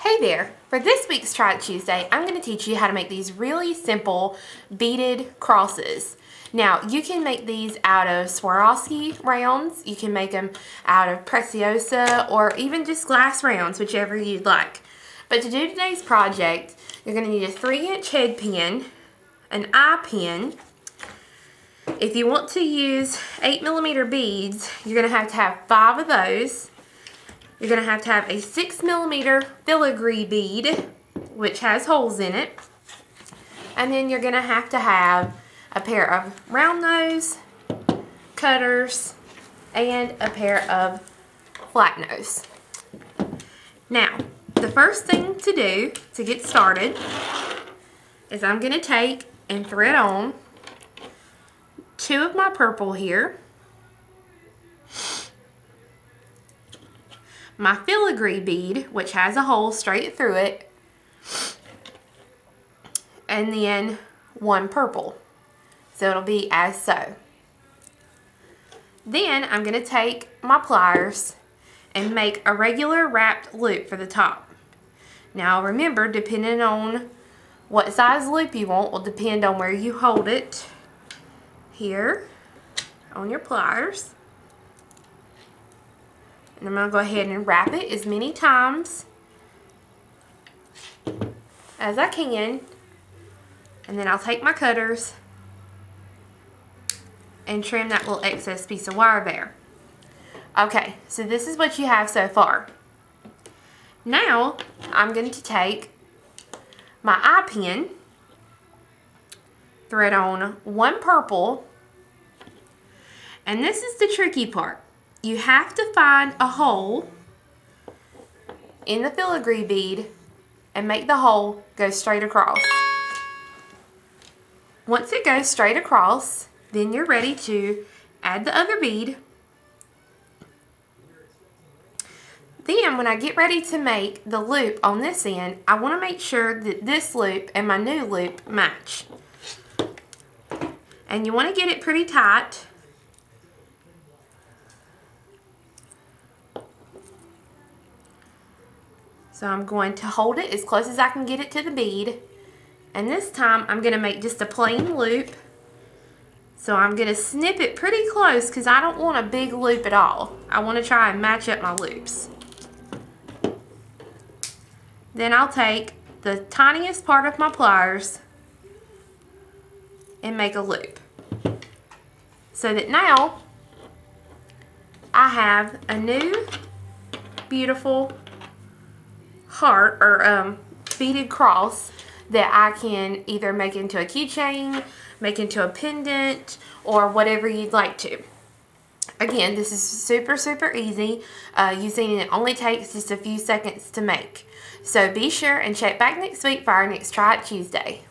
Hey there! For this week's Try It Tuesday, I'm going to teach you how to make these really simple beaded crosses. Now, you can make these out of Swarovski rounds, you can make them out of Preciosa, or even just glass rounds, whichever you'd like. But to do today's project, you're going to need a 3-inch head pin, an eye pin. If you want to use 8mm beads, you're going to have 5 of those. You're going to have a 6mm filigree bead, which has holes in it. And then you're going to have a pair of round nose cutters and a pair of flat nose. Now, the first thing to do to get started is I'm going to take and thread on 2 of my purple here, my filigree bead, which has a hole straight through it, and then 1 purple. So it'll be as so. Then I'm going to take my pliers and make a regular wrapped loop for the top. Now remember, depending on what size loop you want will depend on where you hold it. Here on your pliers. And I'm going to go ahead and wrap it as many times as I can. And then I'll take my cutters and trim that little excess piece of wire there. Okay, so this is what you have so far. Now, I'm going to take my eye pin, thread on 1 purple, and this is the tricky part. You have to find a hole in the filigree bead and make the hole go straight across. Once it goes straight across, then you're ready to add the other bead. Then when I get ready to make the loop on this end, I want to make sure that this loop and my new loop match. And you want to get it pretty tight. So I'm going to hold it as close as I can get it to the bead. And this time I'm going to make just a plain loop. So I'm going to snip it pretty close because I don't want a big loop at all. I want to try and match up my loops. Then I'll take the tiniest part of my pliers and make a loop. So that now I have a new beautiful heart or beaded cross that I can either make into a keychain, make into a pendant, or whatever you'd like to. Again, this is super easy. Using it only takes just a few seconds to make. So be sure and check back next week for our next Try It Tuesday.